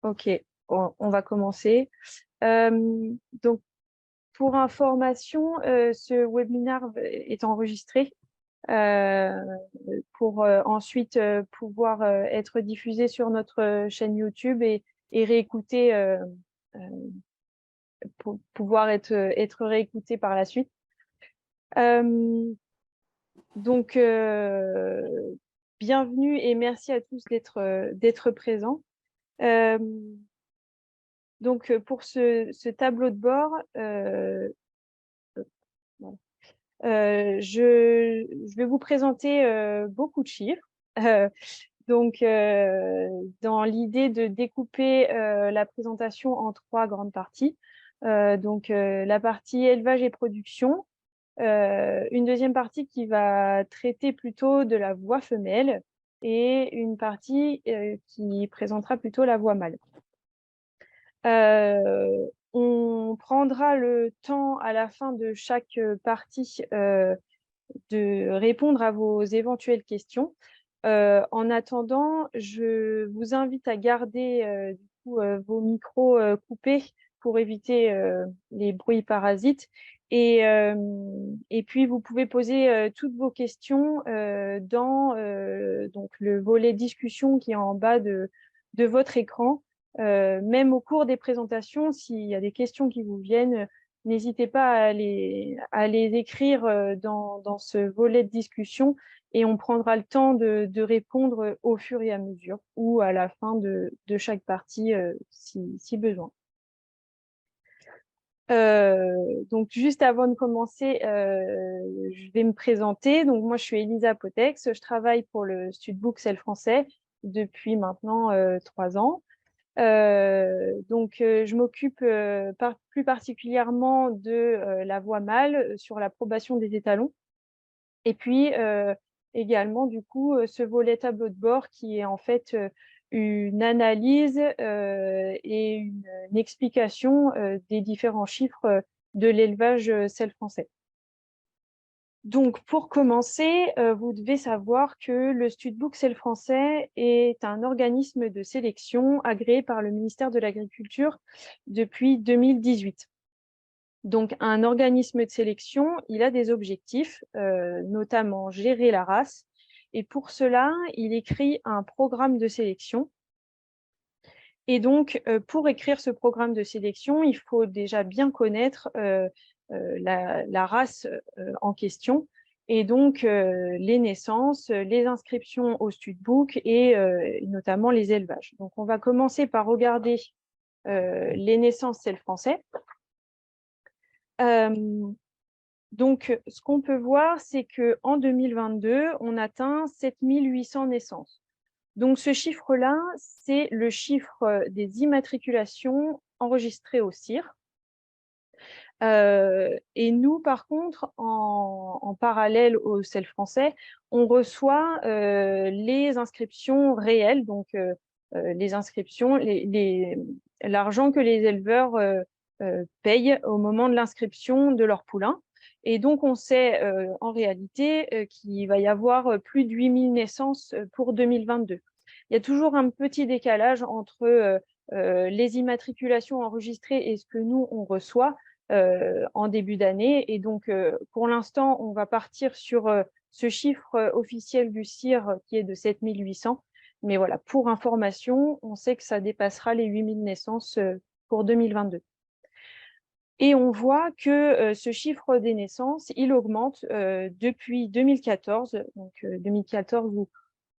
Ok, on va commencer. Donc, pour information, ce webinaire est enregistré euh, pour ensuite pouvoir être diffusé sur notre chaîne YouTube et réécouté, euh, pour pouvoir être réécouté par la suite. Euh, donc, bienvenue et merci à tous d'être présents. Euh, donc, pour ce tableau de bord, voilà. Je vais vous présenter beaucoup de chiffres. Euh, donc, dans l'idée de découper la présentation en trois grandes parties. La partie élevage et production, une deuxième partie qui va traiter plutôt de la voix femelle et une partie qui présentera plutôt la voix mâle. On prendra le temps à la fin de chaque partie de répondre à vos éventuelles questions. En attendant, je vous invite à garder vos micros coupés pour éviter les bruits parasites. Et puis, vous pouvez poser toutes vos questions dans donc le volet discussion qui est en bas de votre écran. Même au cours des présentations, s'il y a des questions qui vous viennent, n'hésitez pas à les écrire dans ce volet de discussion et on prendra le temps de répondre au fur et à mesure ou à la fin de chaque partie si besoin. Donc, juste avant de commencer, je vais me présenter. Donc, moi, je suis Elisa Potex. Je travaille pour le Studbook C'est le français depuis maintenant 3 ans. Je m'occupe plus particulièrement de la voix mâle sur l'approbation des étalons. Et puis, également, du coup, ce volet tableau de bord qui est en fait une analyse et une explication des différents chiffres de l'élevage sel français. Donc, pour commencer, vous devez savoir que le Studbook C'est le français est un organisme de sélection agréé par le ministère de l'Agriculture depuis 2018. Donc, un organisme de sélection, il a des objectifs, notamment gérer la race. Et pour cela, il écrit un programme de sélection. Et donc, pour écrire ce programme de sélection, il faut déjà bien connaître la race en question et donc les naissances, les inscriptions au Studbook et notamment les élevages. Donc, on va commencer par regarder les naissances, c'est le français. Donc, ce qu'on peut voir, c'est qu'en 2022, on atteint 7800 naissances. Donc, ce chiffre-là, c'est le chiffre des immatriculations enregistrées au CIR. Et nous, par contre, en parallèle au CEL français, on reçoit les inscriptions réelles, donc les inscriptions, l'argent que les éleveurs payent au moment de l'inscription de leurs poulains. Et donc, on sait en réalité qu'il va y avoir plus de 8000 naissances pour 2022. Il y a toujours un petit décalage entre les immatriculations enregistrées et ce que nous, on reçoit en début d'année. Et donc, pour l'instant, on va partir sur ce chiffre officiel du CIR qui est de 7800. Mais voilà, pour information, on sait que ça dépassera les 8000 naissances pour 2022. Et on voit que ce chiffre des naissances, il augmente depuis 2014, donc 2014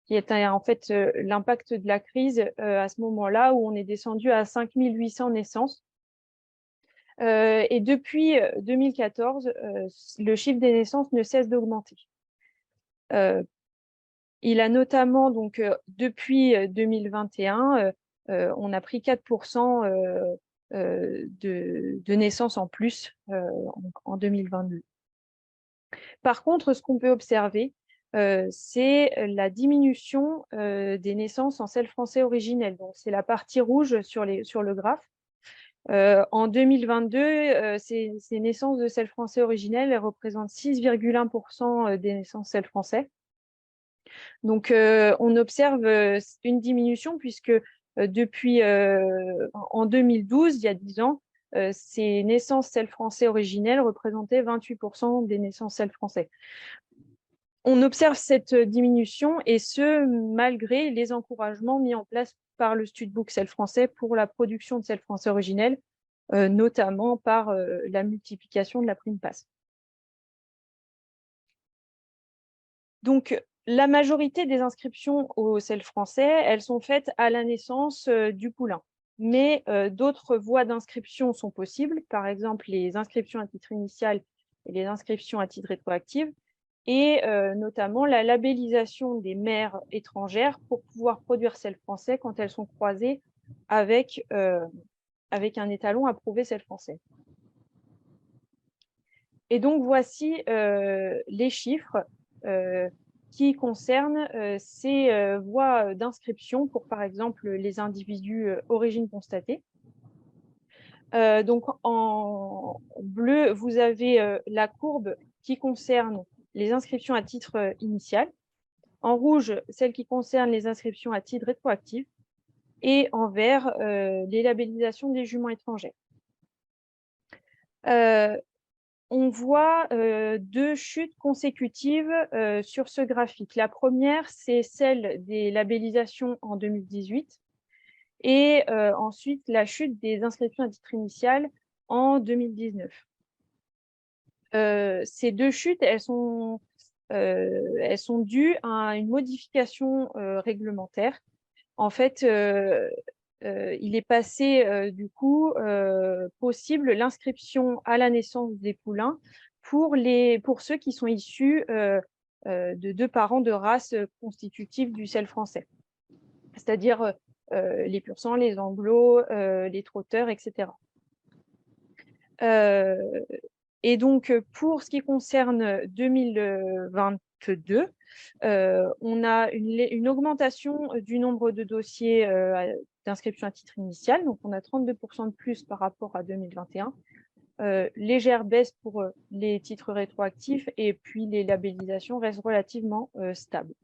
qui est en fait l'impact de la crise à ce moment-là où on est descendu à 5800 naissances. Et depuis 2014, le chiffre des naissances ne cesse d'augmenter. Il a notamment, donc, depuis 2021, on a pris 4% de naissances en plus en 2022. Par contre, ce qu'on peut observer, c'est la diminution des naissances en sel français originel. Donc, c'est la partie rouge sur le graphe. En 2022, ces naissances de sel français originel elles représentent 6,1% des naissances sel français. Donc, on observe une diminution puisque depuis en 2012, il y a 10 ans, ces naissances selles français originelles représentaient 28% des naissances selles français. On observe cette diminution, et ce, malgré les encouragements mis en place par le Studbook Selles français pour la production de selles français originelles, notamment par la multiplication de la prime passe. Donc, la majorité des inscriptions au selles français, elles sont faites à la naissance du poulain. Mais d'autres voies d'inscription sont possibles, par exemple les inscriptions à titre initial et les inscriptions à titre rétroactif, et notamment la labellisation des mères étrangères pour pouvoir produire selles français quand elles sont croisées avec un étalon approuvé selles français. Et donc, voici les chiffres qui concernent ces voies d'inscription pour, par exemple, les individus origine constatée. Donc, en bleu, vous avez la courbe qui concerne les inscriptions à titre initial. En rouge, celle qui concerne les inscriptions à titre rétroactif. Et en vert, les labellisations des juments étrangères. On voit deux chutes consécutives sur ce graphique. La première, c'est celle des labellisations en 2018, et ensuite la chute des inscriptions à titre initial en 2019. Ces deux chutes, elles sont dues à une modification réglementaire. En fait, il est passé du coup possible l'inscription à la naissance des poulains pour ceux qui sont issus de 2 parents de race constitutive du selle français, c'est-à-dire les pur-sang, les anglos, les trotteurs, etc. Et donc, pour ce qui concerne 2022, on a une augmentation du nombre de dossiers d'inscription à titre initial. Donc, on a 32% de plus par rapport à 2021. Légère baisse pour les titres rétroactifs, et puis les labellisations restent relativement stables.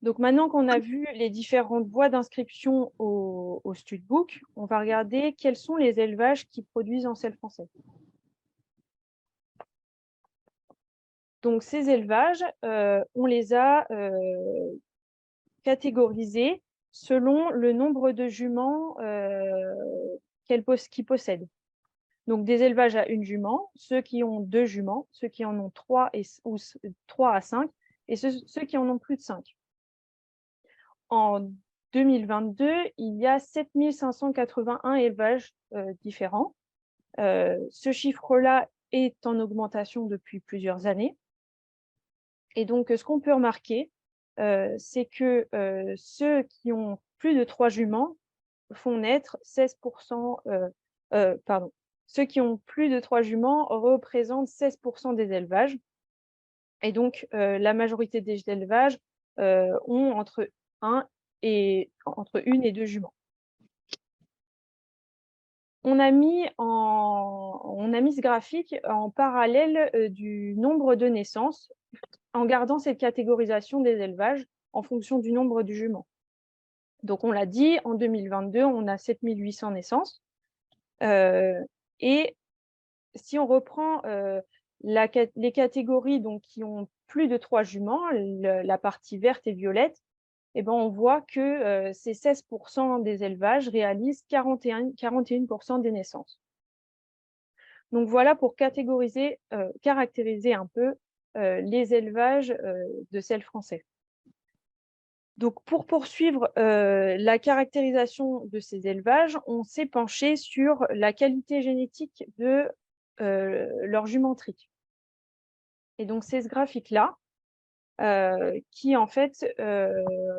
Donc, maintenant qu'on a vu les différentes voies d'inscription au Studbook, on va regarder quels sont les élevages qui produisent en selle français. Donc, ces élevages, on les a catégorisés selon le nombre de juments qu'ils possèdent. Donc, des élevages à une jument, ceux qui ont 2 juments, ceux qui en ont 3 à 5, et ceux qui en ont plus de 5. En 2022, il y a 7581 élevages différents. Ce chiffre-là est en augmentation depuis plusieurs années. Et donc, ce qu'on peut remarquer, c'est que ceux qui ont plus de 3 juments font naître 16%, ceux qui ont plus de 3 juments représentent 16% des élevages. Et donc, la majorité des élevages ont entre une et 2 juments. On a mis ce graphique en parallèle du nombre de naissances, en gardant cette catégorisation des élevages en fonction du nombre de juments. Donc, on l'a dit, en 2022, on a 7800 naissances. Et si on reprend les catégories donc, qui ont plus de 3 juments, la partie verte et violette, eh ben, on voit que ces 16% des élevages réalisent 41% des naissances. Donc, voilà pour caractériser un peu les élevages de selles français. Donc, pour poursuivre la caractérisation de ces élevages, on s'est penché sur la qualité génétique de leur jumenterie. Et donc, c'est ce graphique-là qui, en fait,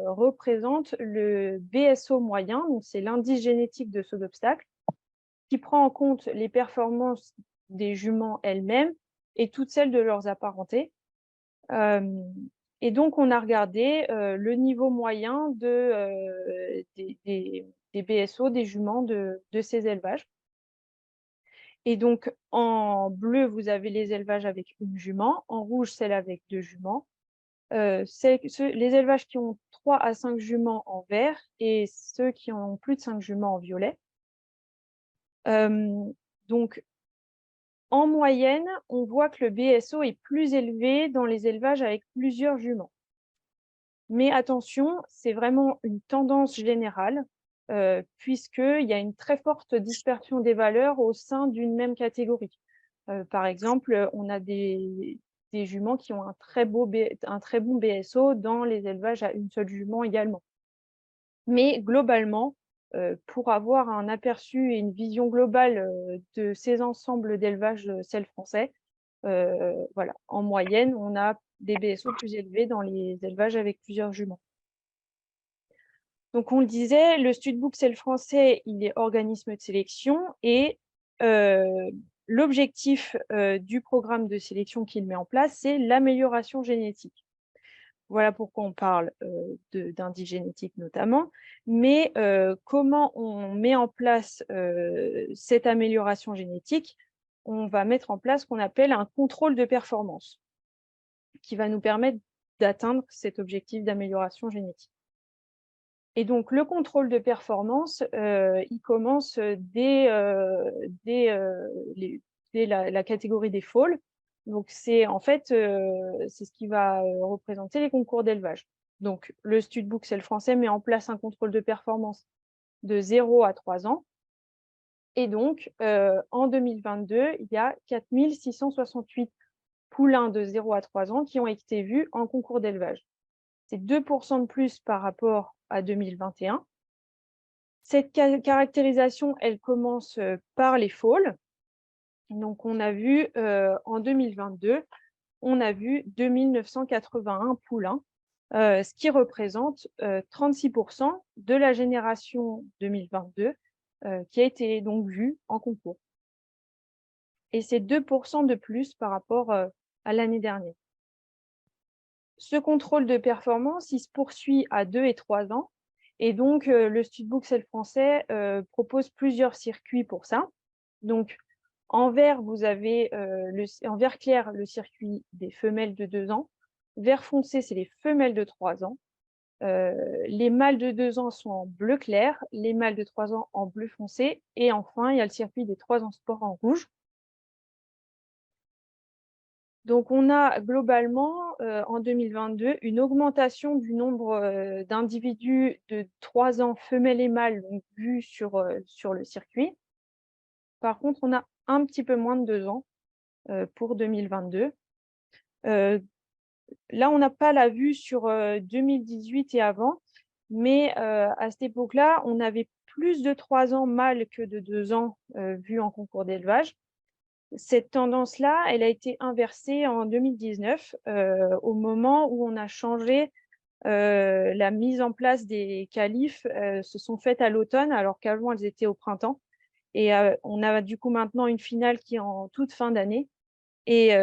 représente le BSO moyen, donc c'est l'indice génétique de saut d'obstacle, qui prend en compte les performances des juments elles-mêmes et toutes celles de leurs apparentés. Et donc, on a regardé le niveau moyen des BSO, des juments de ces élevages. Et donc, en bleu, vous avez les élevages avec une jument, en rouge, celle avec 2 juments. Les élevages qui ont 3 à 5 juments en vert et ceux qui ont plus de 5 juments en violet. Donc, en moyenne, on voit que le BSO est plus élevé dans les élevages avec plusieurs juments. Mais attention, c'est vraiment une tendance générale, puisqu'il y a une très forte dispersion des valeurs au sein d'une même catégorie. Par exemple, on a des juments qui ont un très bon BSO dans les élevages à une seule jument également. Mais globalement, pour avoir un aperçu et une vision globale de ces ensembles d'élevages sel français, voilà, en moyenne, on a des BSO plus élevés dans les élevages avec plusieurs juments. Donc, on le disait, le Studbook Sel français, il est organisme de sélection et l'objectif du programme de sélection qu'il met en place, c'est l'amélioration génétique. Voilà pourquoi on parle d'indices génétiques notamment, mais comment on met en place cette amélioration génétique? On va mettre en place ce qu'on appelle un contrôle de performance, qui va nous permettre d'atteindre cet objectif d'amélioration génétique. Et donc, le contrôle de performance, il commence dès la catégorie des foals. Donc, c'est en fait, c'est ce qui va représenter les concours d'élevage. Donc, le Studbook Sel français met en place un contrôle de performance de 0 à 3 ans. Et donc, en 2022, il y a 4 668 poulains de 0 à 3 ans qui ont été vus en concours d'élevage. C'est 2% de plus par rapport à 2021. Cette caractérisation, elle commence par les foals. Donc, on a vu en 2022, on a vu 2981 poulains, ce qui représente 36% de la génération 2022 qui a été donc vue en concours. Et c'est 2% de plus par rapport à l'année dernière. Ce contrôle de performance, il se poursuit à 2 et 3 ans. Et donc, le Studbook Sel français propose plusieurs circuits pour ça. Donc, en vert, vous avez en vert clair le circuit des femelles de 2 ans. Vert foncé, c'est les femelles de 3 ans. Les mâles de 2 ans sont en bleu clair, les mâles de 3 ans en bleu foncé. Et enfin, il y a le circuit des 3 ans sport en rouge. Donc, on a globalement, en 2022, une augmentation du nombre d'individus de 3 ans, femelles et mâles, vus sur le circuit. Par contre, on a un petit peu moins de 2 ans pour 2022. Là, on n'a pas la vue sur 2018 et avant, mais à cette époque-là, on avait plus de 3 ans mâles que de 2 ans vus en concours d'élevage. Cette tendance-là, elle a été inversée en 2019, au moment où on a changé la mise en place des qualifs, se sont faites à l'automne, alors qu'avant, elles étaient au printemps. Et on a du coup maintenant une finale qui est en toute fin d'année. Et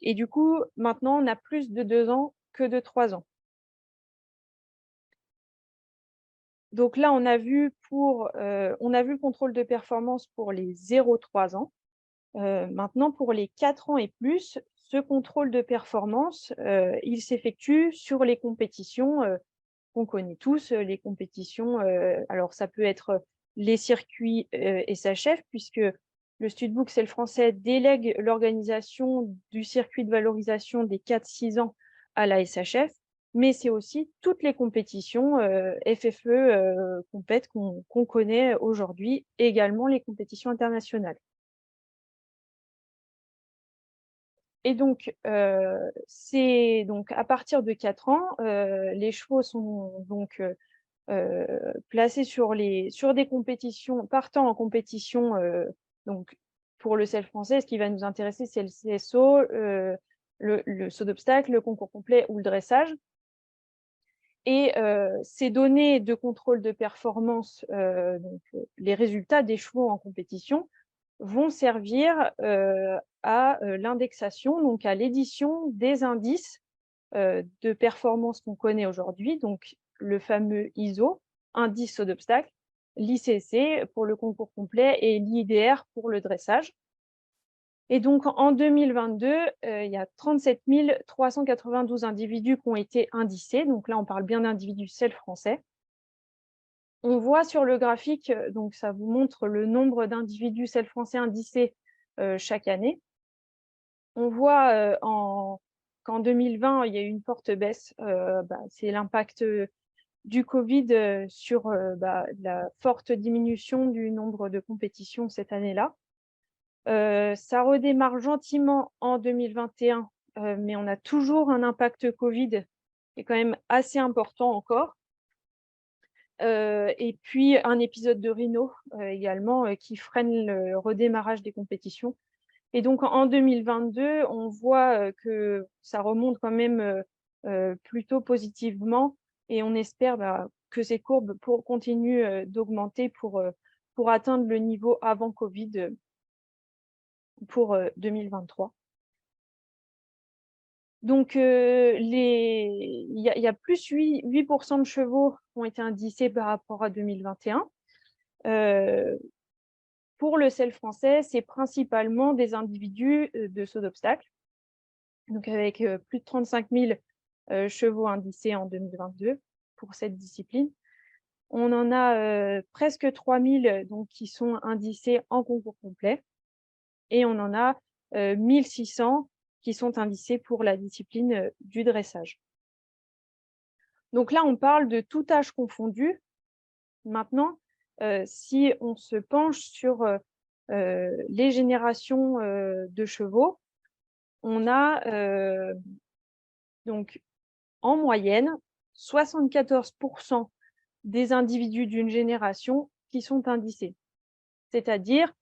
du coup, maintenant, on a plus de 2 ans que de 3 ans. Donc là, on a vu le contrôle de performance pour les 0-3 ans. Maintenant, pour les 4 ans et plus, ce contrôle de performance, il s'effectue sur les compétitions qu'on connaît tous, les compétitions. Alors, ça peut être les circuits SHF, puisque le Studbook Sel français délègue l'organisation du circuit de valorisation des 4-6 ans à la SHF, mais c'est aussi toutes les compétitions FFE compètes qu'on connaît aujourd'hui, et également les compétitions internationales. Et donc, c'est donc à partir de 4 ans, les chevaux sont donc placés sur des compétitions, partant en compétition. Donc, pour le sel français, ce qui va nous intéresser, c'est le CSO, le saut d'obstacle, le concours complet ou le dressage. Et ces données de contrôle de performance, donc les résultats des chevaux en compétition, vont servir à l'indexation, donc à l'édition des indices de performance qu'on connaît aujourd'hui, donc le fameux ISO, indice saut d'obstacle, l'ICC pour le concours complet et l'IDR pour le dressage. Et donc, en 2022, il y a 37 392 individus qui ont été indicés. Donc là, on parle bien d'individus français. On voit sur le graphique, donc ça vous montre le nombre d'individus français indicés chaque année. On voit qu'en 2020, il y a eu une forte baisse. C'est l'impact du Covid sur la forte diminution du nombre de compétitions cette année-là. Ça redémarre gentiment en 2021, mais on a toujours un impact Covid qui est quand même assez important encore. Et puis un épisode de rhino également qui freine le redémarrage des compétitions. Et donc en 2022, on voit que ça remonte quand même plutôt positivement et on espère que ces courbes continuent d'augmenter pour atteindre le niveau avant Covid pour 2023. Donc, il y a plus 8% de chevaux qui ont été indicés par rapport à 2021. Pour le sel français, c'est principalement des individus de saut d'obstacle, donc avec plus de 35 000 chevaux indicés en 2022 pour cette discipline. On en a presque 3 000 donc, qui sont indicés en concours complet et on en a 1 600 qui sont indicés pour la discipline du dressage. Donc là, on parle de tout âge confondu. Maintenant, si on se penche sur les générations de chevaux, on a donc en moyenne 74% des individus d'une génération qui sont indicés. C'est-à-dire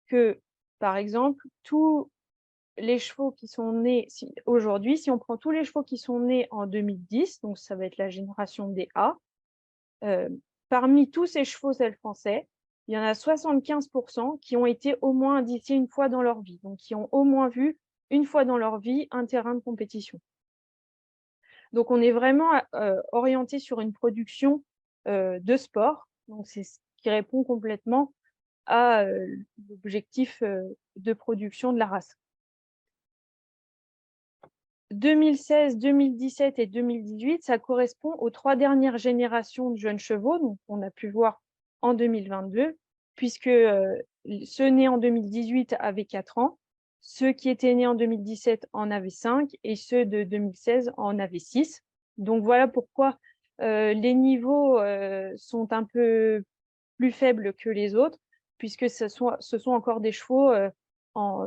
que, par exemple, tous les chevaux qui sont nés aujourd'hui, si on prend tous les chevaux qui sont nés en 2010, donc ça va être la génération des A, parmi tous ces chevaux français, il y en a 75% qui ont été au moins indicés une fois dans leur vie, donc qui ont au moins vu une fois dans leur vie un terrain de compétition. Donc on est vraiment orienté sur une production de sport, donc c'est ce qui répond complètement à l'objectif de production de la race. 2016, 2017 et 2018, ça correspond aux 3 dernières générations de jeunes chevaux, donc on a pu voir en 2022, puisque ceux nés en 2018 avaient 4 ans, ceux qui étaient nés en 2017 en avaient 5 et ceux de 2016 en avaient 6. Donc voilà pourquoi les niveaux sont un peu plus faibles que les autres, puisque ce sont encore des chevaux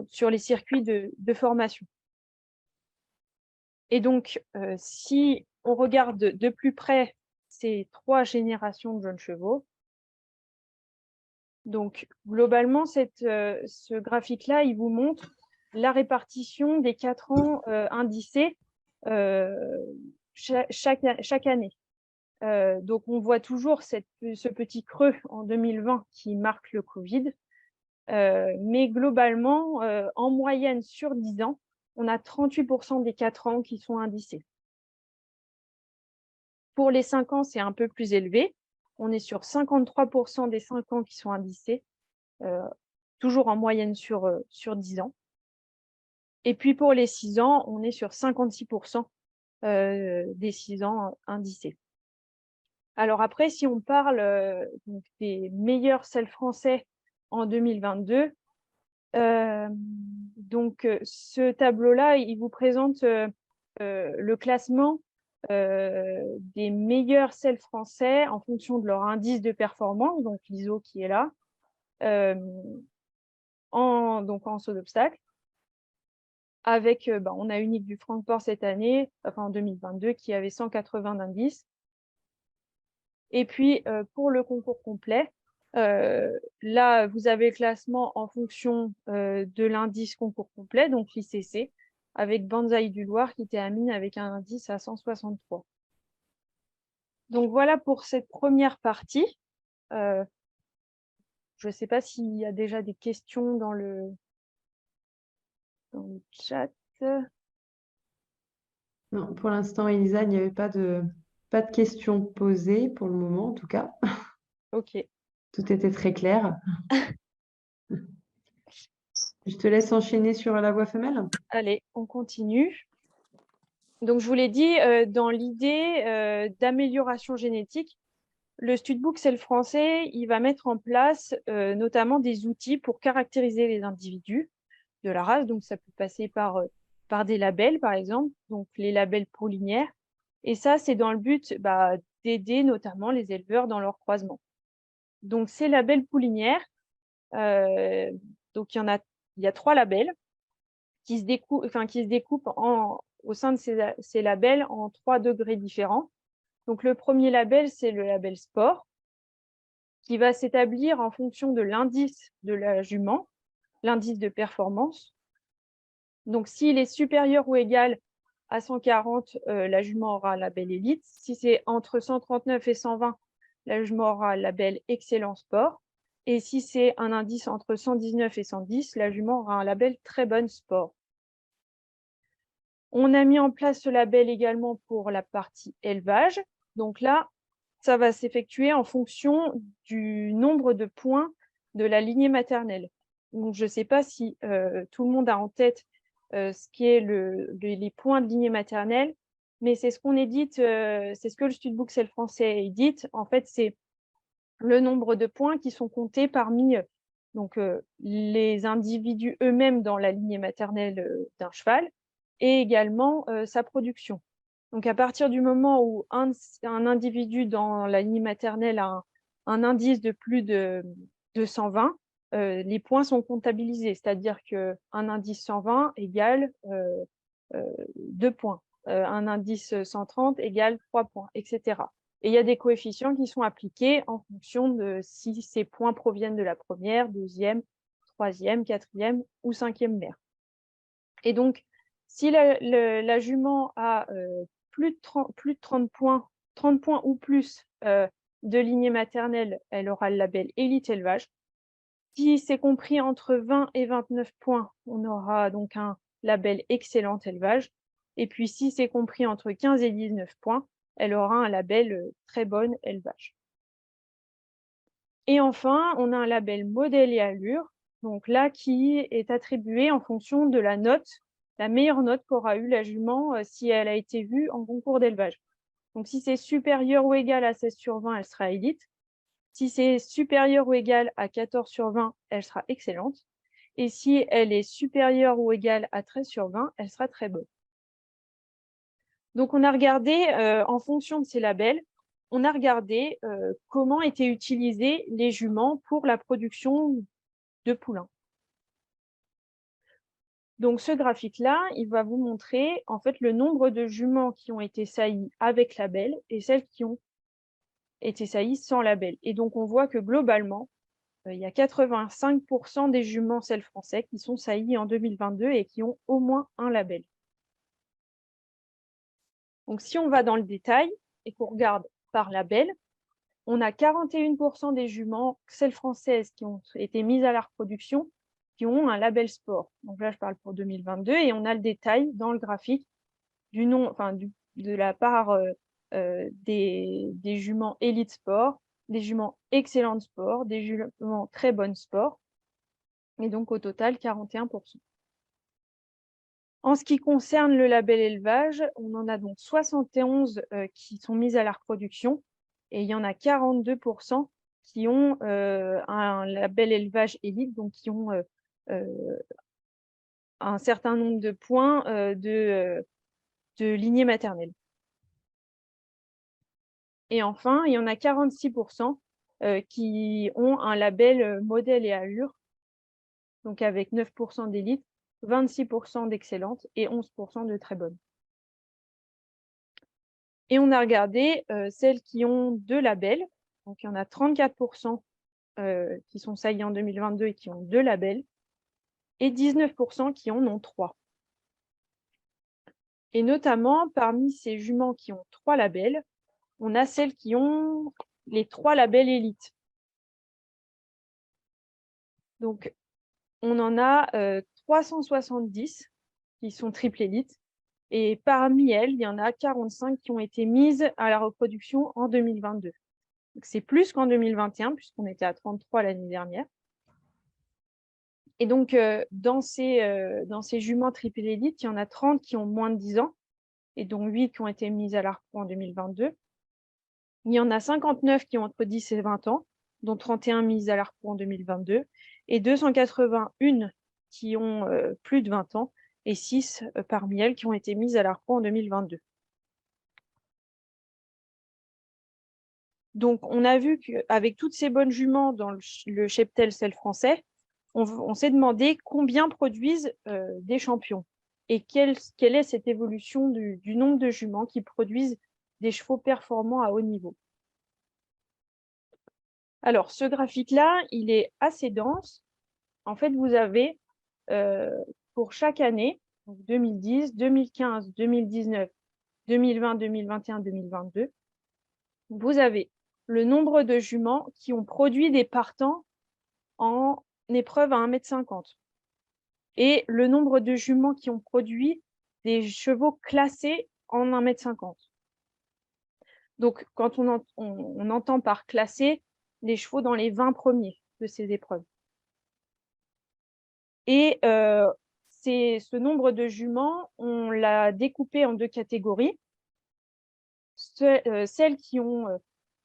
sur les circuits de formation. Et donc, si on regarde de plus près ces 3 générations de jeunes chevaux, donc globalement, ce graphique-là, il vous montre la répartition des 4 ans indicés chaque année. Donc, on voit toujours ce petit creux en 2020 qui marque le Covid. Mais globalement, en moyenne sur 10 ans, on a 38% des 4 ans qui sont indicés. Pour les 5 ans, c'est un peu plus élevé. On est sur 53% des 5 ans qui sont indicés, toujours en moyenne sur 10 ans. Et puis pour les 6 ans, on est sur 56% des 6 ans indicés. Alors après, si on parle donc des meilleurs selles français en 2022, ce tableau-là, il vous présente le classement des meilleurs selles français en fonction de leur indice de performance, donc l'ISO qui est là, en saut d'obstacle. Avec, on a Unique du Francfort cette année, enfin en 2022, qui avait 180 d'indices. Et puis, pour le concours complet, là, vous avez le classement en fonction de l'indice concours complet, donc l'ICC, avec Banzai du Loir qui termine avec un indice à 163. Donc voilà pour cette première partie. Je ne sais pas s'il y a déjà des questions dans le chat. Non, pour l'instant, Elisa, il n'y avait pas de questions posées pour le moment, en tout cas. Ok. Tout était très clair. Je te laisse enchaîner sur la voix femelle. Allez, on continue. Donc, je vous l'ai dit, dans l'idée d'amélioration génétique, le Studbook C'est le français, il va mettre en place notamment des outils pour caractériser les individus de la race. Donc, ça peut passer par des labels, par exemple, donc les labels pourlinières. Et ça, c'est dans le but d'aider notamment les éleveurs dans leur croisement. Donc, ces labels pourlinières, donc il y a 3 labels qui se découpent au sein de ces labels en 3 degrés différents. Donc, le premier label, c'est le label sport, qui va s'établir en fonction de l'indice de la jument, l'indice de performance. Donc, s'il est supérieur ou égal à 140, la jument aura un label élite. Si c'est entre 139 et 120, la jument aura un label excellent sport. Et si c'est un indice entre 119 et 110, la jument aura un label très bonne sport. On a mis en place ce label également pour la partie élevage. Donc là, ça va s'effectuer en fonction du nombre de points de la lignée maternelle. Donc, je ne sais pas si tout le monde a en tête ce qui est les points de lignée maternelle, mais c'est ce qu'on édite, c'est ce que le Studbook C'est le français édite. En fait, c'est le nombre de points qui sont comptés parmi les individus eux-mêmes dans la lignée maternelle d'un cheval et également sa production. Donc, à partir du moment où un individu dans la lignée maternelle a un indice de plus de 120, les points sont comptabilisés, c'est-à-dire qu'un indice 120 égale 2 points, un indice 130 égale 3 points, etc. Et il y a des coefficients qui sont appliqués en fonction de si ces points proviennent de la première, deuxième, troisième, quatrième ou cinquième mère. Et donc, si la jument a plus de 30 points ou plus de lignée maternelle, elle aura le label élite élevage. Si c'est compris entre 20 et 29 points, on aura donc un label excellent élevage. Et puis, si c'est compris entre 15 et 19 points, elle aura un label très bonne élevage. Et enfin, on a un label modèle et allure, donc là qui est attribué en fonction de la note, la meilleure note qu'aura eu la jument si elle a été vue en concours d'élevage. Donc si c'est supérieur ou égal à 16 sur 20, elle sera élite. Si c'est supérieur ou égal à 14 sur 20, elle sera excellente. Et si elle est supérieure ou égale à 13 sur 20, elle sera très bonne. Donc, on a regardé, en fonction de ces labels, on a regardé comment étaient utilisés les juments pour la production de poulains. Donc, ce graphique-là, il va vous montrer en fait le nombre de juments qui ont été saillies avec label et celles qui ont été saillies sans label. Et donc, on voit que globalement, il y a 85% des juments C'est le français qui sont saillies en 2022 et qui ont au moins un label. Donc, si on va dans le détail et qu'on regarde par label, on a 41% des juments selles françaises qui ont été mises à la reproduction qui ont un label sport. Donc là, je parle pour 2022 et on a le détail dans le graphique de la part des juments élite sport, des juments excellente sport, des juments très bonne sport, et donc au total 41%. En ce qui concerne le label élevage, on en a donc 71 qui sont mises à la reproduction et il y en a 42% qui ont un label élevage élite, donc qui ont un certain nombre de points de lignée maternelle. Et enfin, il y en a 46% qui ont un label modèle et allure, donc avec 9% d'élite, 26% d'excellente et 11% de très bonne. Et on a regardé celles qui ont 2 labels. Donc, il y en a 34% qui sont saillies en 2022 et qui ont 2 labels, et 19% qui en ont 3. Et notamment, parmi ces juments qui ont 3 labels, on a celles qui ont les 3 labels élites. Donc, on en a 370 qui sont triple élite. Et parmi elles, il y en a 45 qui ont été mises à la reproduction en 2022. C'est plus qu'en 2021, puisqu'on était à 33 l'année dernière. Et donc, dans ces juments triple élite, il y en a 30 qui ont moins de 10 ans, et dont 8 qui ont été mises à l'ARPO en 2022. Il y en a 59 qui ont entre 10 et 20 ans, dont 31 mises à l'ARPO en 2022, et 281 qui ont plus de 20 ans, et 6 parmi elles qui ont été mises à l'ARPO en 2022. Donc, on a vu qu'avec toutes ces bonnes juments dans le cheptel sel français, on s'est demandé combien produisent des champions et quelle est cette évolution du nombre de juments qui produisent des chevaux performants à haut niveau. Alors, ce graphique-là, il est assez dense. En fait, vous avez pour chaque année, donc 2010, 2015, 2019, 2020, 2021, 2022, vous avez le nombre de juments qui ont produit des partants en épreuve à 1,50 m et le nombre de juments qui ont produit des chevaux classés en 1,50 m. Donc, quand on entend par classé, les chevaux dans les 20 premiers de ces épreuves. Et ce nombre de juments, on l'a découpé en 2 catégories. Celles qui ont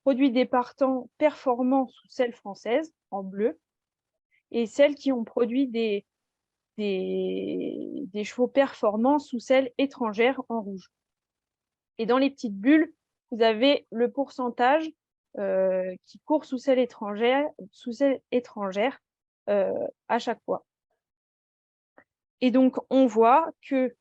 produit des partants performants sous selle française, en bleu, et celles qui ont produit des chevaux performants sous selle étrangère, en rouge. Et dans les petites bulles, vous avez le pourcentage qui court sous selle étrangère à chaque fois. Et donc, on voit que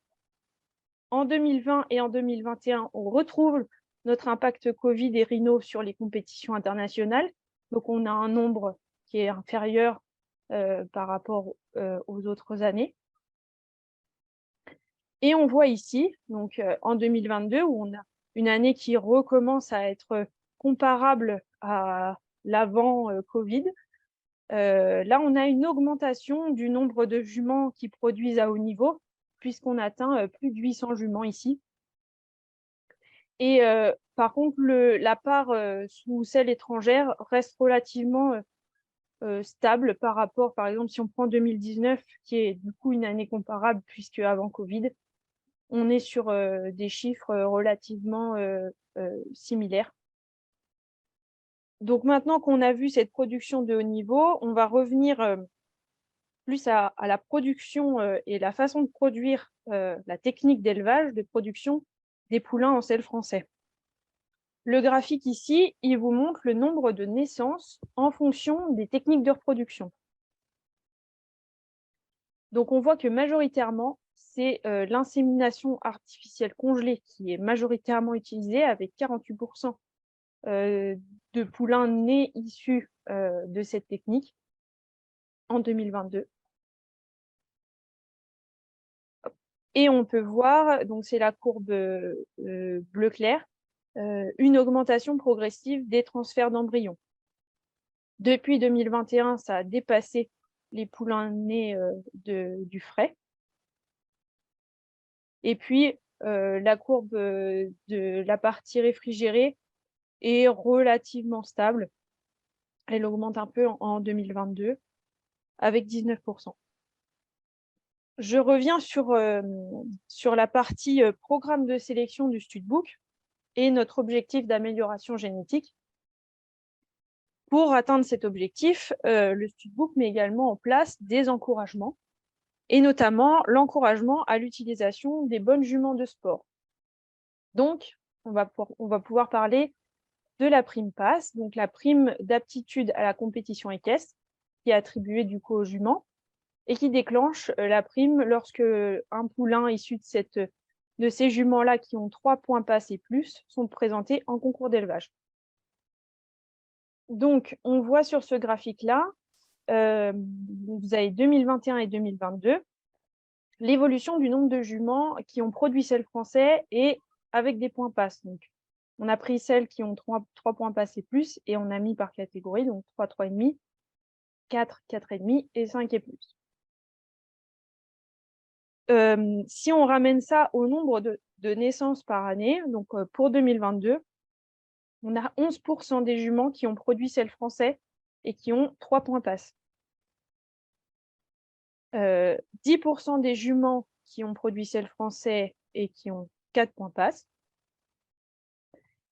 en 2020 et en 2021, on retrouve notre impact Covid et rhino sur les compétitions internationales. Donc, on a un nombre qui est inférieur par rapport aux autres années. Et on voit ici, donc en 2022, où on a une année qui recommence à être comparable à l'avant-Covid. Là, on a une augmentation du nombre de juments qui produisent à haut niveau, puisqu'on atteint plus de 800 juments ici. Et par contre, la part sous selle étrangère reste relativement stable par rapport, par exemple, si on prend 2019, qui est du coup une année comparable, puisque avant Covid, on est sur des chiffres relativement similaires. Donc maintenant qu'on a vu cette production de haut niveau, on va revenir plus à la production et la façon de produire, la technique d'élevage, de production des poulains en selle français. Le graphique ici, il vous montre le nombre de naissances en fonction des techniques de reproduction. Donc on voit que majoritairement, c'est l'insémination artificielle congelée qui est majoritairement utilisée, avec 48% de poulains nés issus de cette technique en 2022. Et on peut voir, donc c'est la courbe bleu clair, une augmentation progressive des transferts d'embryons. Depuis 2021, ça a dépassé les poulains nés du frais. Et puis, la courbe de la partie réfrigérée est relativement stable. Elle augmente un peu en 2022, avec 19%. Je reviens sur la partie programme de sélection du studbook et notre objectif d'amélioration génétique. Pour atteindre cet objectif, le studbook met également en place des encouragements, et notamment l'encouragement à l'utilisation des bonnes juments de sport. Donc, on va pouvoir parler de la prime PASS, donc la prime d'aptitude à la compétition équestre, qui est attribuée du coup aux juments, et qui déclenche la prime lorsque un poulain issu de ces juments-là qui ont 3 points PASS et plus sont présentés en concours d'élevage. Donc, on voit sur ce graphique-là, vous avez 2021 et 2022, l'évolution du nombre de juments qui ont produit selle français et avec des points PASS. Donc, on a pris celles qui ont 3 points PASS et plus, et on a mis par catégorie, donc 3, 3,5, 4, 4,5 et 5 et plus. Si on ramène ça au nombre de naissances par année, donc pour 2022, on a 11% des juments qui ont produit selle français et qui ont 3 points PASS. 10% des juments qui ont produit sel français et qui ont 4 points passes,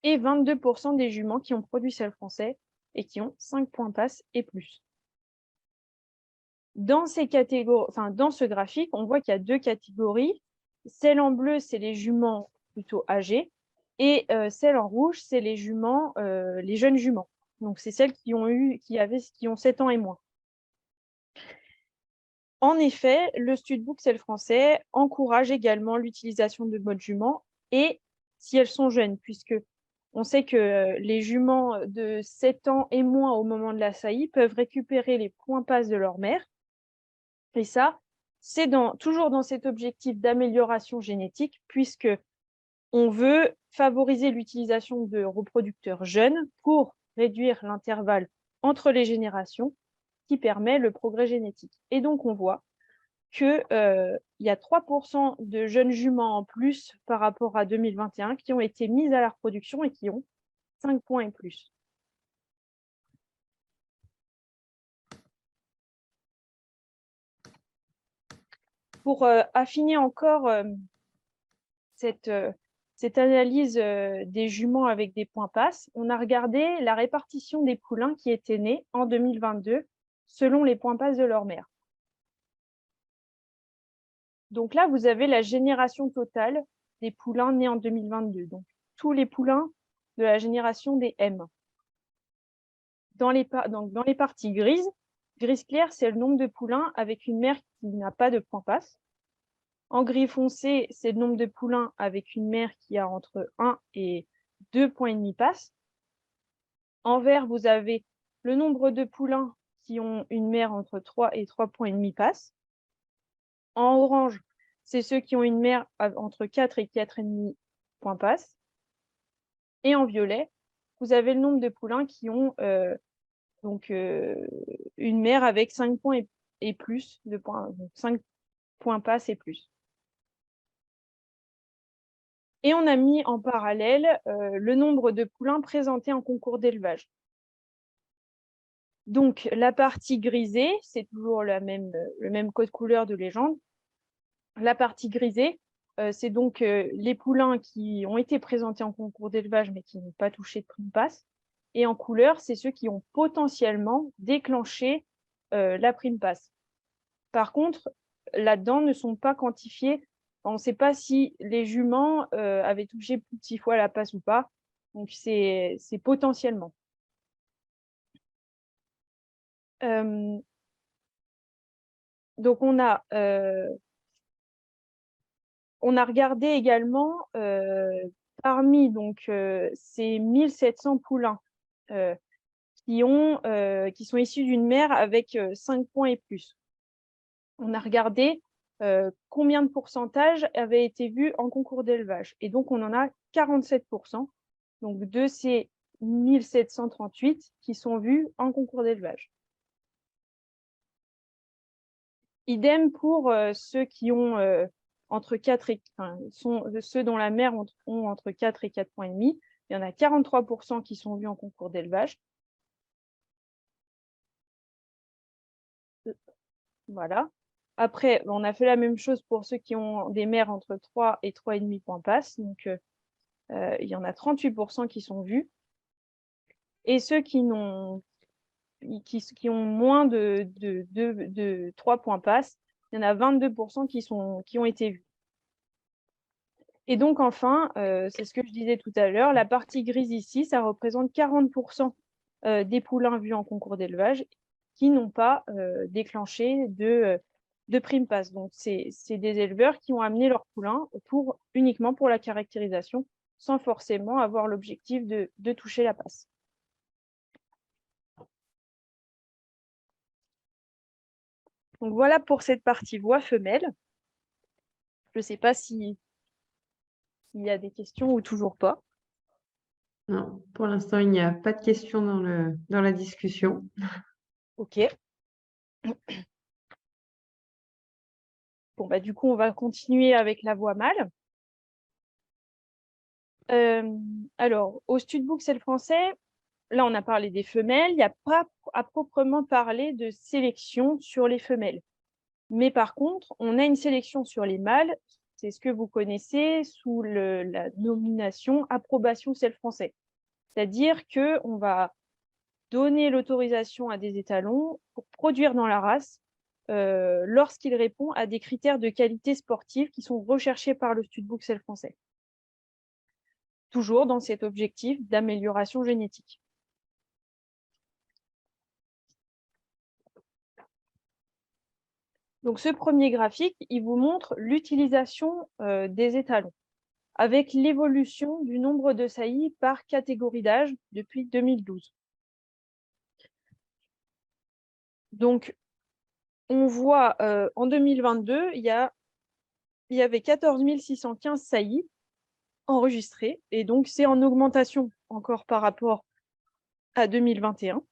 et 22% des juments qui ont produit sel français et qui ont 5 points passes et plus. Dans ces catégories, enfin, dans ce graphique, on voit qu'il y a 2 catégories. Celle en bleu, c'est les juments plutôt âgés, et celle en rouge, c'est les juments, les jeunes juments. Donc, c'est celles qui ont 7 ans et moins. En effet, le studbook Sel français encourage également l'utilisation de modes juments, et si elles sont jeunes, puisque on sait que les juments de 7 ans et moins au moment de la saillie peuvent récupérer les points passes de leur mère. Et ça, c'est toujours dans cet objectif d'amélioration génétique, puisque on veut favoriser l'utilisation de reproducteurs jeunes pour réduire l'intervalle entre les générations qui permet le progrès génétique. Et donc, on voit qu'il y a 3% de jeunes juments en plus par rapport à 2021 qui ont été mises à la reproduction et qui ont 5 points et plus. Pour affiner encore cette analyse des juments avec des points passes, on a regardé la répartition des poulains qui étaient nés en 2022 selon les points passes de leur mère. Donc là, vous avez la génération totale des poulains nés en 2022. Donc, tous les poulains de la génération des M. Dans les parties grises, gris clair, c'est le nombre de poulains avec une mère qui n'a pas de point passe. En gris foncé, c'est le nombre de poulains avec une mère qui a entre 1 et 2 points et demi passes. En vert, vous avez le nombre de poulains qui ont une mère entre 3 et 3 points et demi passes. En orange, c'est ceux qui ont une mère entre 4 et 4,5 points passes. Et en violet, vous avez le nombre de poulains qui ont une mère avec 5 points et plus de points, donc 5 points passes et plus. Et on a mis en parallèle le nombre de poulains présentés en concours d'élevage. Donc, la partie grisée, c'est toujours le même code couleur de légende. La partie grisée, c'est donc les poulains qui ont été présentés en concours d'élevage mais qui n'ont pas touché de prime passe. Et en couleur, c'est ceux qui ont potentiellement déclenché la prime passe. Par contre, là-dedans ne sont pas quantifiés. On ne sait pas si les juments avaient touché plus de 6 fois la passe ou pas. Donc, c'est potentiellement. Donc, on a regardé également parmi ces 1700 poulains qui sont issus d'une mère avec 5 points et plus. On a regardé combien de pourcentage avait été vu en concours d'élevage. Et donc, on en a 47%. Donc, de ces 1738 qui sont vus en concours d'élevage. Idem pour ceux qui ont entre 4 et ceux dont la mère ont entre 4 et 4 points et demi. Il y en a 43% qui sont vus en concours d'élevage. Voilà. Après, on a fait la même chose pour ceux qui ont des mères entre 3 et 3,5 points passes. Donc, il y en a 38% qui sont vus. Et ceux qui ont moins de 3 points passes, il y en a 22% qui ont été vus. Et donc, enfin, c'est ce que je disais tout à l'heure, la partie grise ici, ça représente 40% des poulains vus en concours d'élevage qui n'ont pas déclenché de prime passe. Donc, c'est des éleveurs qui ont amené leurs poulains uniquement pour la caractérisation, sans forcément avoir l'objectif de toucher la passe. Donc, voilà pour cette partie voix femelle. Je ne sais pas s'il y a des questions ou toujours pas. Non, pour l'instant, il n'y a pas de questions dans la discussion. OK. Bon, bah, du coup, on va continuer avec la voix mâle. Alors, au studbook Sel français, là, on a parlé des femelles. Il n'y a pas à proprement parler de sélection sur les femelles. Mais par contre, on a une sélection sur les mâles, c'est ce que vous connaissez sous la nomination approbation selle français. C'est-à-dire qu'on va donner l'autorisation à des étalons pour produire dans la race lorsqu'il répond à des critères de qualité sportive qui sont recherchés par le studbook selle français. Toujours dans cet objectif d'amélioration génétique. Donc, ce premier graphique, il vous montre l'utilisation des étalons avec l'évolution du nombre de saillies par catégorie d'âge depuis 2012. Donc, on voit en 2022, il y avait 14 615 saillies enregistrées, et donc c'est en augmentation encore par rapport à 2021.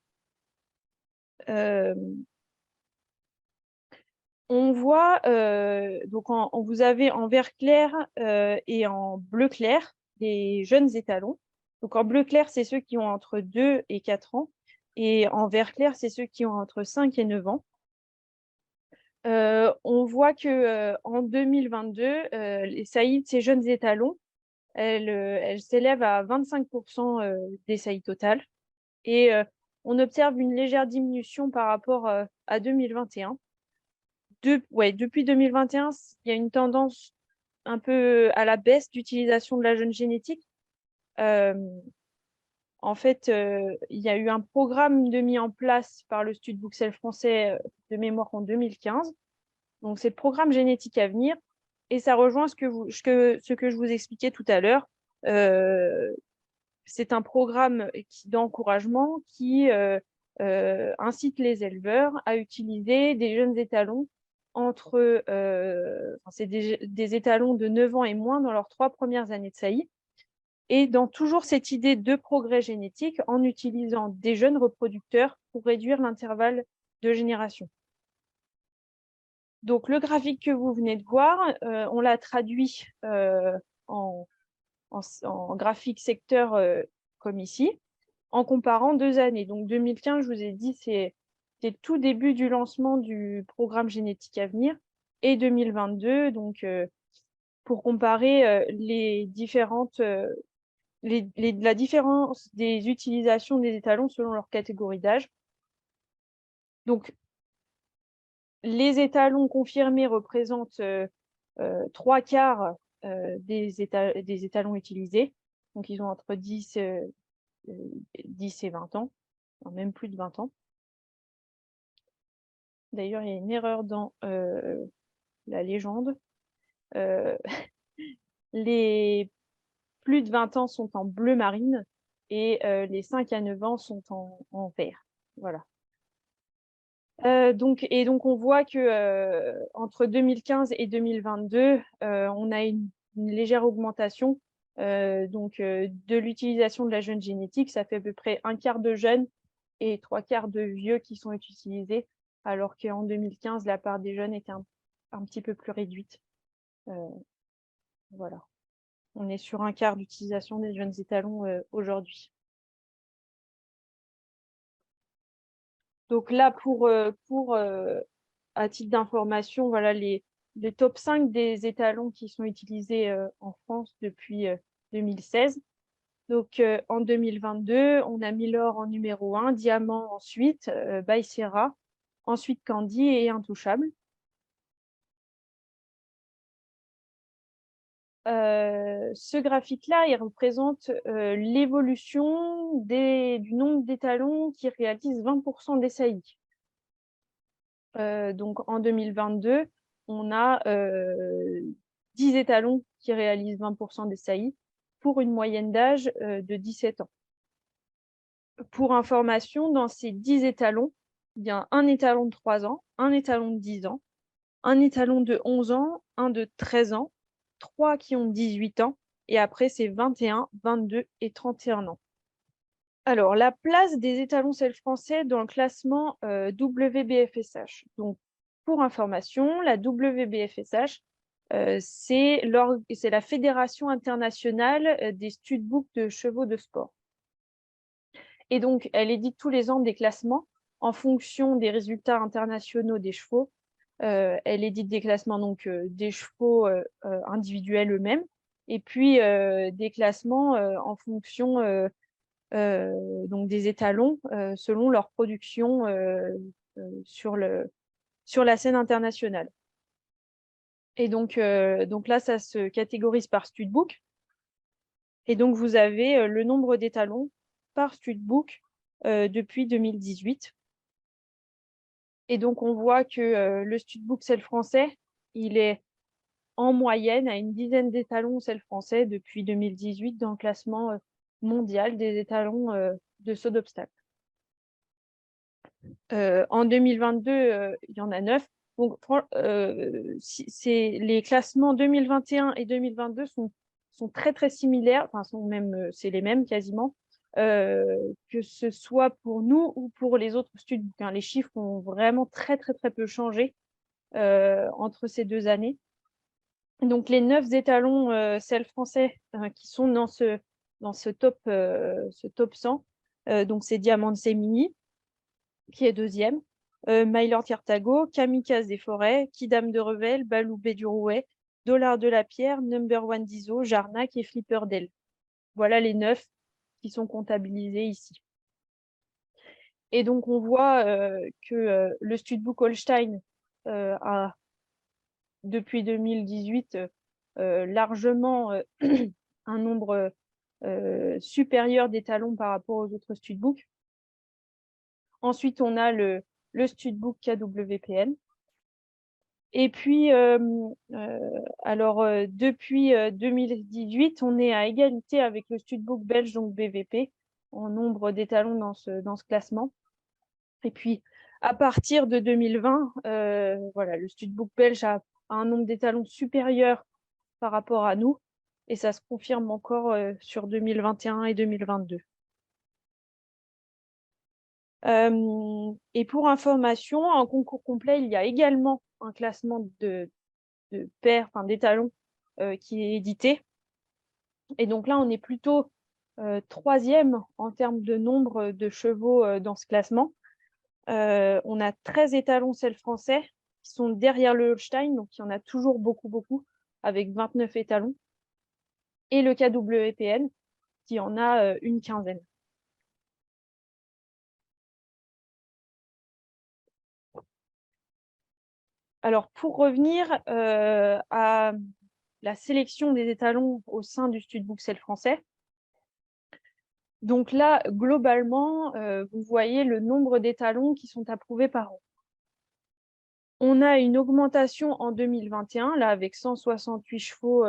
On voit, donc vous avez en vert clair et en bleu clair des jeunes étalons. Donc en bleu clair, c'est ceux qui ont entre 2 et 4 ans, et en vert clair, c'est ceux qui ont entre 5 et 9 ans. On voit qu'en 2022, les saillies de ces jeunes étalons, elles s'élèvent à 25% des saillies totales. Et on observe une légère diminution par rapport à 2021. Depuis 2021, il y a une tendance un peu à la baisse d'utilisation de la jeune génétique. En fait, il y a eu un programme mis en place par le studbook selle français de mémoire en 2015. Donc, c'est le programme génétique à venir. Et ça rejoint ce que je vous expliquais tout à l'heure. C'est un programme d'encouragement qui incite les éleveurs à utiliser des jeunes étalons c'est des étalons de 9 ans et moins dans leurs 3 premières années de saillie, et dans toujours cette idée de progrès génétique en utilisant des jeunes reproducteurs pour réduire l'intervalle de génération. Donc, le graphique que vous venez de voir, on l'a traduit en graphique secteur comme ici, en comparant 2 années. Donc 2015, je vous ai dit, c'est le tout début du lancement du programme génétique à venir, et 2022, donc pour comparer la différence des utilisations des étalons selon leur catégorie d'âge. Donc, les étalons confirmés représentent 3/4 des étalons utilisés. Donc, ils ont entre 10 et 20 ans, enfin, même plus de 20 ans. D'ailleurs, il y a une erreur dans la légende. Les plus de 20 ans sont en bleu marine, et les 5 à 9 ans sont en vert. Voilà. Donc on voit que entre 2015 et 2022, on a une légère augmentation de l'utilisation de la jeune génétique. Ça fait à peu près 1/4 de jeunes et 3/4 de vieux qui sont utilisés, alors qu'en 2015, la part des jeunes était un petit peu plus réduite. Voilà. On est sur 1/4 d'utilisation des jeunes étalons aujourd'hui. Donc là, à titre d'information, voilà les top 5 des étalons qui sont utilisés en France depuis 2016. Donc en 2022, on a mis l'or en numéro 1, Diamant ensuite, By Sierra, ensuite Candy et Intouchable. Ce graphique-là, il représente l'évolution du nombre d'étalons qui réalisent 20% des saillies. Donc en 2022, on a 10 étalons qui réalisent 20% des saillies pour une moyenne d'âge de 17 ans. Pour information, dans ces 10 étalons, il y a un étalon de 3 ans, un étalon de 10 ans, un étalon de 11 ans, un de 13 ans, 3 qui ont 18 ans, et après c'est 21, 22 et 31 ans. Alors, la place des étalons selle français dans le classement WBFSH. Donc, pour information, la WBFSH, c'est la Fédération internationale des studbooks de chevaux de sport. Et donc, elle édite tous les ans des classements en fonction des résultats internationaux des chevaux, Elle édite des classements donc, des chevaux individuels eux-mêmes, et puis des classements en fonction donc des étalons selon leur production sur la scène internationale. Et donc là, ça se catégorise par studbook. Et donc, vous avez le nombre d'étalons par studbook depuis 2018. Et donc, on voit que le studbook Selle français, il est en moyenne à une dizaine d'étalons Selle français depuis 2018 dans le classement mondial des étalons de saut d'obstacle. En 2022, il y en a 9. Donc, les classements 2021 et 2022 sont très, très similaires. Enfin, c'est les mêmes quasiment, que ce soit pour nous ou pour les autres studbooks. Les chiffres ont vraiment très, très, très peu changé entre ces 2 années. Donc, les 9 étalons Selle français qui sont dans ce top 100, donc c'est Diamant de Sémigny, qui est deuxième, Mylord Carthago, Kamikaze des Forêts, Kidam de Revel, Baloubé du Rouet, Dollar de la Pierre, Number One d'Iso, Jarnac et Flipper d'El. Voilà les 9 qui sont comptabilisés ici. Et donc, on voit que le studbook Holstein a, depuis 2018, largement un nombre supérieur d'étalons par rapport aux autres studbooks. Ensuite, on a le studbook KWPN. Et puis, depuis 2018, on est à égalité avec le studbook belge, donc BVP, en nombre d'étalons dans ce classement. Et puis, à partir de 2020, voilà, le studbook belge a un nombre d'étalons supérieur par rapport à nous, et ça se confirme encore sur 2021 et 2022. Et pour information, en concours complet, il y a également un classement de paires, enfin d'étalons qui est édité. Et donc là, on est plutôt 3e en termes de nombre de chevaux dans ce classement. On a 13 étalons Selle français qui sont derrière le Holstein, donc il y en a toujours beaucoup, beaucoup, avec 29 étalons. Et le KWPN qui en a une quinzaine. Alors, pour revenir à la sélection des étalons au sein du studbook Selle français, donc là, globalement, vous voyez le nombre d'étalons qui sont approuvés par an. On a une augmentation en 2021, là, avec 168 chevaux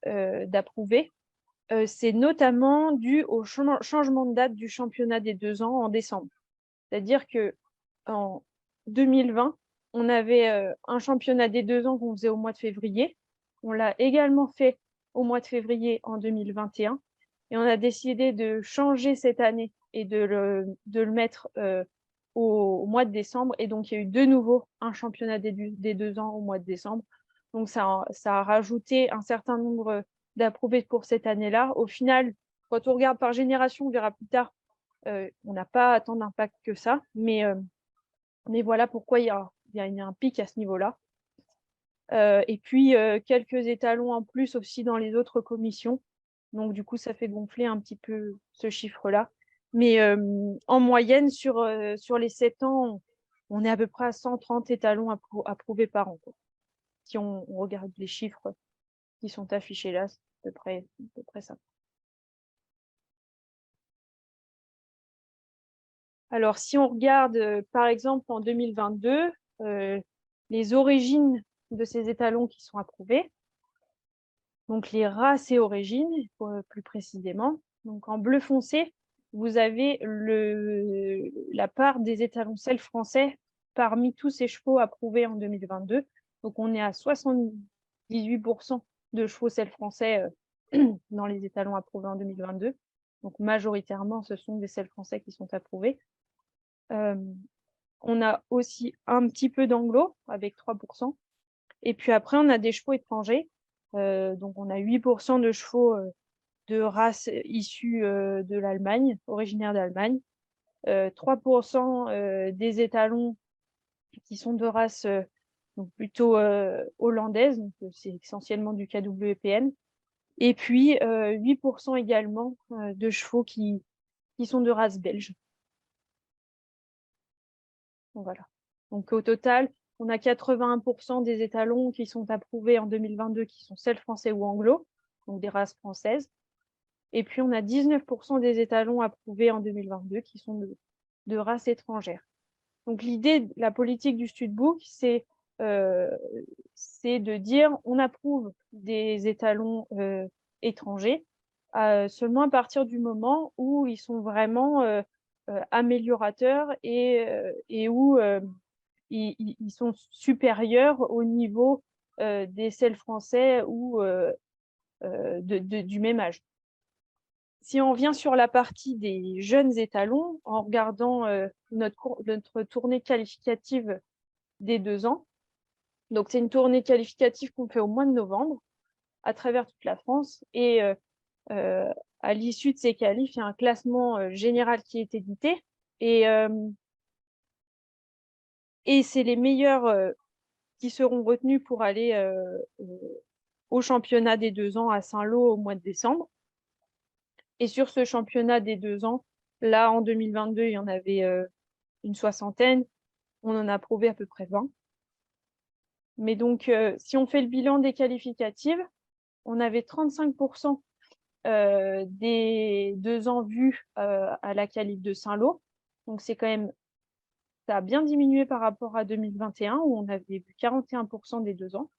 d'approuvés. C'est notamment dû au changement de date du championnat des 2 ans en décembre. C'est-à-dire qu'en 2020, on avait un championnat des 2 ans qu'on faisait au mois de février. On l'a également fait au mois de février en 2021. Et on a décidé de changer cette année et de le mettre au mois de décembre. Et donc, il y a eu de nouveau un championnat des 2 ans au mois de décembre. Donc, ça a rajouté un certain nombre d'approuvés pour cette année-là. Au final, quand on regarde par génération, on verra plus tard, on n'a pas tant d'impact que ça. Mais voilà pourquoi il y a un pic à ce niveau-là. Et puis, quelques étalons en plus aussi dans les autres commissions. Donc, du coup, ça fait gonfler un petit peu ce chiffre-là. Mais en moyenne, sur les 7 ans, on est à peu près à 130 étalons approuvés par an, quoi. Si on regarde les chiffres qui sont affichés là, c'est à peu près ça. Alors, si on regarde, par exemple, en 2022, les origines de ces étalons qui sont approuvés, donc les races et origines, plus précisément. Donc en bleu foncé, vous avez la part des étalons Selle français parmi tous ces chevaux approuvés en 2022. Donc on est à 78% de chevaux Selle français dans les étalons approuvés en 2022. Donc majoritairement, ce sont des Selle français qui sont approuvés. On a aussi un petit peu d'anglo avec 3%. Et puis après, on a des chevaux étrangers. Donc, on a 8% de chevaux de race issus de l'Allemagne, originaires d'Allemagne. 3% des étalons qui sont de race donc plutôt hollandaise, donc c'est essentiellement du KWPN. Et puis 8% également de chevaux qui sont de race belge. Donc, voilà. Donc au total, on a 81% des étalons qui sont approuvés en 2022 qui sont celles français ou anglo, donc des races françaises. Et puis on a 19% des étalons approuvés en 2022 qui sont de races étrangères. Donc l'idée, la politique du Studbook, c'est de dire on approuve des étalons étrangers seulement à partir du moment où ils sont vraiment améliorateurs et où ils sont supérieurs au niveau des selles français ou du même âge. Si on revient sur la partie des jeunes étalons, en regardant notre tournée qualificative des 2 ans, donc c'est une tournée qualificative qu'on fait au mois de novembre à travers toute la France, et à l'issue de ces qualifs, il y a un classement général qui est édité, et c'est les meilleurs qui seront retenus pour aller au championnat des 2 ans à Saint-Lô au mois de décembre. Et sur ce championnat des 2 ans, là, en 2022, il y en avait une soixantaine. On en a approuvé à peu près 20. Mais donc, si on fait le bilan des qualificatives, on avait 35% des 2 ans vus à la qualif de Saint-Lô. Donc, c'est quand même, ça a bien diminué par rapport à 2021, où on avait vu 41% des 2 ans.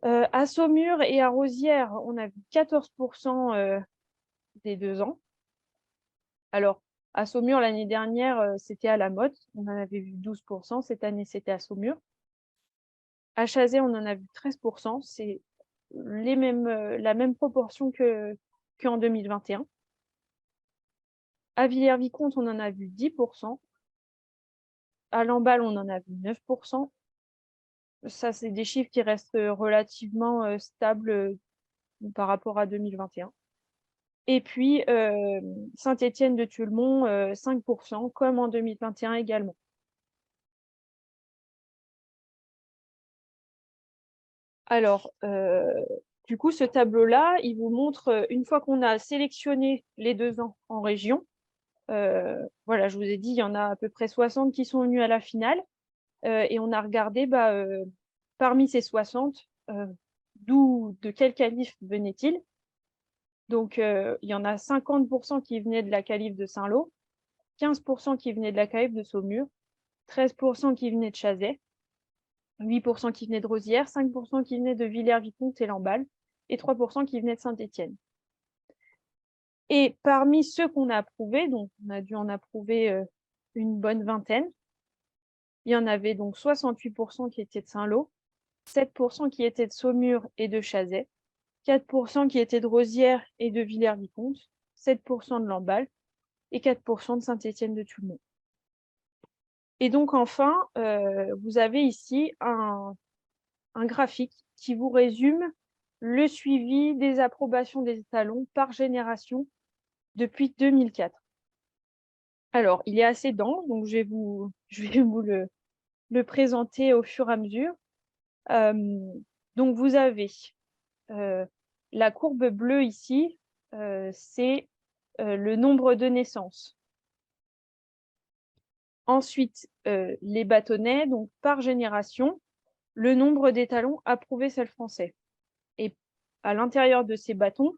À Saumur et à Rosières, on a vu 14% des 2 ans. Alors, à Saumur, l'année dernière, c'était à la Motte, on en avait vu 12%. Cette année, c'était à Saumur. À Chazay, on en a vu 13%. C'est la même proportion qu'en 2021. À Villers-Vicomte, on en a vu 10%. À Lamballe, on en a vu 9%. Ça, c'est des chiffres qui restent relativement stables par rapport à 2021. Et puis, Saint-Étienne-de-Tulmont, 5%, comme en 2021 également. Alors, du coup, ce tableau-là, il vous montre, une fois qu'on a sélectionné les 2 ans en région, voilà, je vous ai dit, il y en a à peu près 60 qui sont venus à la finale, et on a regardé, parmi ces 60, de quel qualif venaient-ils. Donc, il y en a 50% qui venaient de la qualif de Saint-Lô, 15% qui venaient de la qualif de Saumur, 13% qui venaient de Chazay, 8% qui venaient de Rosières, 5% qui venaient de Villers-Vicomte et Lamballe, et 3% qui venaient de Saint-Étienne. Et parmi ceux qu'on a approuvés, donc on a dû en approuver une bonne vingtaine, il y en avait donc 68% qui étaient de Saint-Lô, 7% qui étaient de Saumur et de Chazay, 4% qui étaient de Rosières et de Villers-Vicomte, 7% de Lamballe et 4% de Saint-Étienne-de-Tulmont. Et donc enfin, vous avez ici un graphique qui vous résume le suivi des approbations des étalons par génération depuis 2004. Alors, il est assez dense, donc je vais vous le présenter au fur et à mesure. Donc, vous avez la courbe bleue ici, c'est le nombre de naissances. Ensuite, les bâtonnets, donc par génération, le nombre d'étalons approuvés selles français. Et à l'intérieur de ces bâtons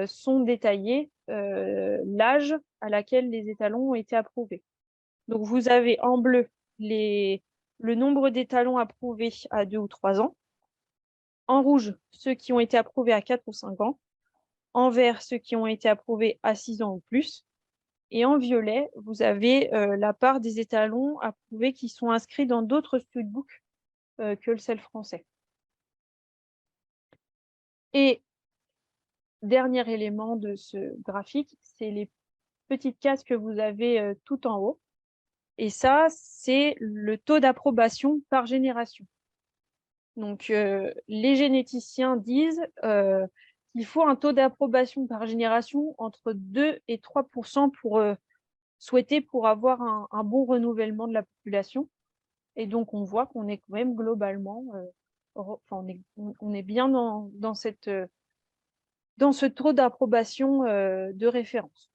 sont détaillés l'âge à laquelle les étalons ont été approuvés. Donc, vous avez en bleu le nombre d'étalons approuvés à 2 ou 3 ans. En rouge, ceux qui ont été approuvés à 4 ou 5 ans. En vert, ceux qui ont été approuvés à 6 ans ou plus. Et en violet, vous avez la part des étalons approuvés qui sont inscrits dans d'autres studbooks que le SEL français. Et dernier élément de ce graphique, c'est les petites cases que vous avez tout en haut. Et ça, c'est le taux d'approbation par génération. Donc, les généticiens disent qu'il faut un taux d'approbation par génération entre 2 et 3% pour avoir un bon renouvellement de la population. Et donc, on voit qu'on est quand même globalement, on est bien dans ce taux d'approbation de référence.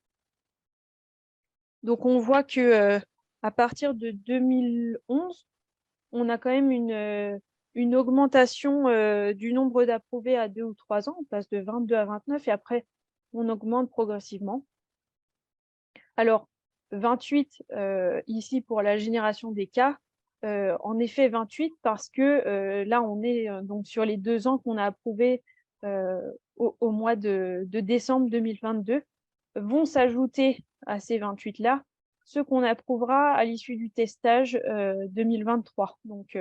Donc, on voit que à partir de 2011, on a quand même une augmentation du nombre d'approuvés à 2 ou 3 ans. On passe de 22 à 29 et après, on augmente progressivement. Alors, 28 ici pour la génération des cas. En effet, 28 parce que là, on est donc sur les 2 ans qu'on a approuvés au mois de décembre 2022, vont s'ajouter à ces 28-là ceux qu'on approuvera à l'issue du testage 2023. Donc,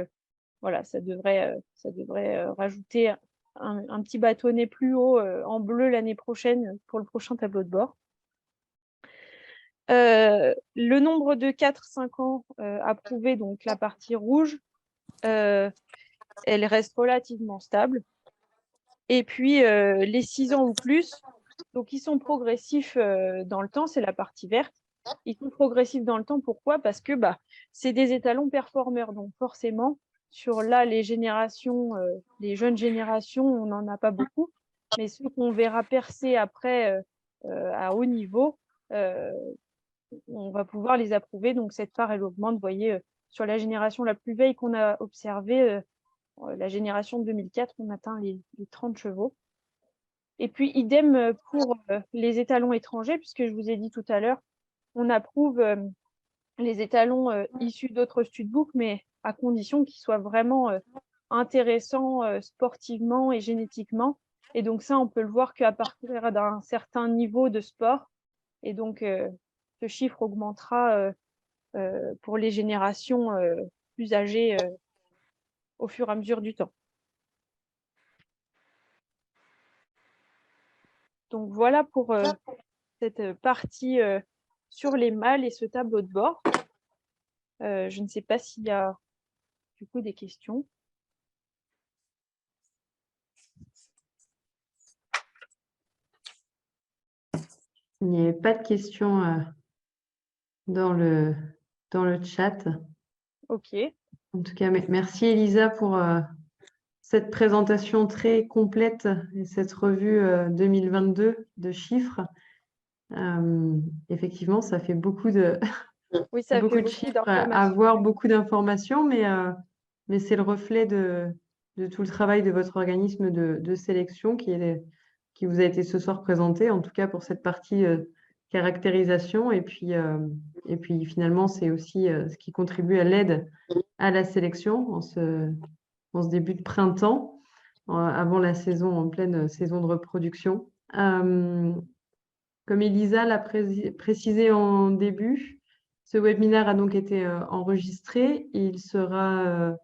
voilà, ça devrait rajouter un petit bâtonnet plus haut en bleu l'année prochaine pour le prochain tableau de bord. Le nombre de 4-5 ans approuvés, donc la partie rouge, elle reste relativement stable. Et puis, les 6 ans ou plus, donc ils sont progressifs dans le temps, c'est la partie verte. Ils sont progressifs dans le temps, pourquoi? Parce que c'est des étalons performeurs. Donc forcément, sur là, les générations, les jeunes générations, on n'en a pas beaucoup. Mais ceux qu'on verra percer après à haut niveau, on va pouvoir les approuver. Donc, cette part, elle augmente. Vous voyez, sur la génération la plus vieille qu'on a observée, la génération de 2004, on atteint les 30 chevaux. Et puis, idem pour les étalons étrangers, puisque je vous ai dit tout à l'heure, on approuve les étalons issus d'autres studbooks, mais à condition qu'ils soient vraiment intéressants sportivement et génétiquement. Et donc, ça, on peut le voir qu'à partir d'un certain niveau de sport. Et donc, ce chiffre augmentera pour les générations plus âgées au fur et à mesure du temps. Donc voilà pour cette partie sur les mâles et ce tableau de bord. Je ne sais pas s'il y a du coup des questions. Il n'y avait pas de questions dans le chat. Ok. En tout cas, merci Elisa pour cette présentation très complète et cette revue 2022 de chiffres. Effectivement, ça fait beaucoup de, Oui, ça beaucoup fait de beaucoup chiffres à d'informations. avoir, beaucoup d'informations, mais c'est le reflet de tout le travail de votre organisme de sélection qui vous a été ce soir présenté, en tout cas pour cette partie caractérisation. Et puis finalement, c'est aussi ce qui contribue à l'aide à la sélection en ce début de printemps, avant la saison, en pleine saison de reproduction. Comme Elisa l'a précisé en début, ce webinaire a donc été enregistré et il sera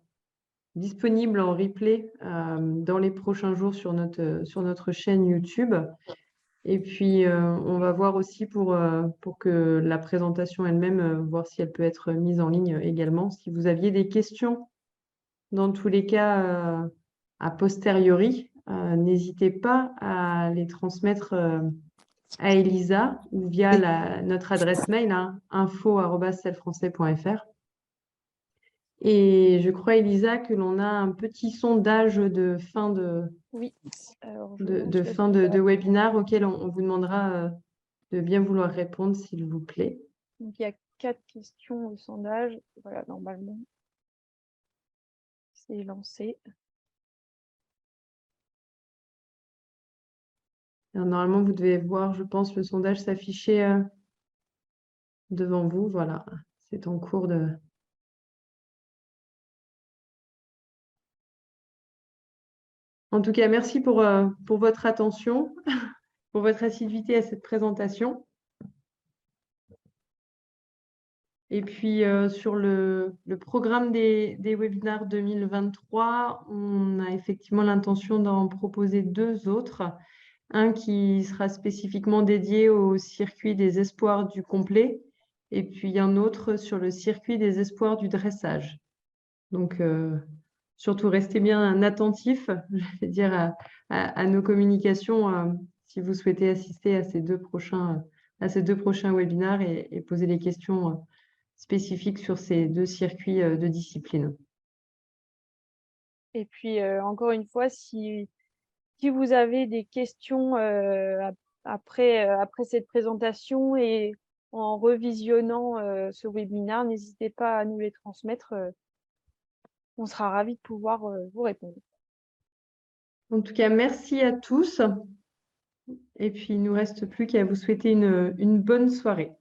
disponible en replay dans les prochains jours sur notre chaîne YouTube. Et puis, on va voir aussi pour que la présentation elle-même, voir si elle peut être mise en ligne également. Si vous aviez des questions, dans tous les cas, a posteriori, n'hésitez pas à les transmettre à Elisa ou via notre adresse mail, info@selfrançais.fr. Et je crois, Elisa, que l'on a un petit sondage de fin Oui. Alors, de webinaire auquel on vous demandera de bien vouloir répondre, s'il vous plaît. Donc, il y a 4 questions au sondage. Voilà, normalement, c'est lancé. Alors, normalement, vous devez voir, je pense, le sondage s'afficher devant vous. Voilà, c'est en cours de... En tout cas, merci pour votre attention, pour votre assiduité à cette présentation. Et puis, sur le programme des webinaires 2023, on a effectivement l'intention d'en proposer 2 autres. Un qui sera spécifiquement dédié au circuit des espoirs du complet, et puis un autre sur le circuit des espoirs du dressage. Donc, surtout, restez bien attentifs, je vais dire, à nos communications si vous souhaitez assister à ces 2 prochains webinaires et poser des questions spécifiques sur ces 2 circuits de discipline. Et puis, encore une fois, si vous avez des questions après cette présentation et en revisionnant ce webinaire, n'hésitez pas à nous les transmettre. On sera ravis de pouvoir vous répondre. En tout cas, merci à tous. Et puis, il ne nous reste plus qu'à vous souhaiter une bonne soirée.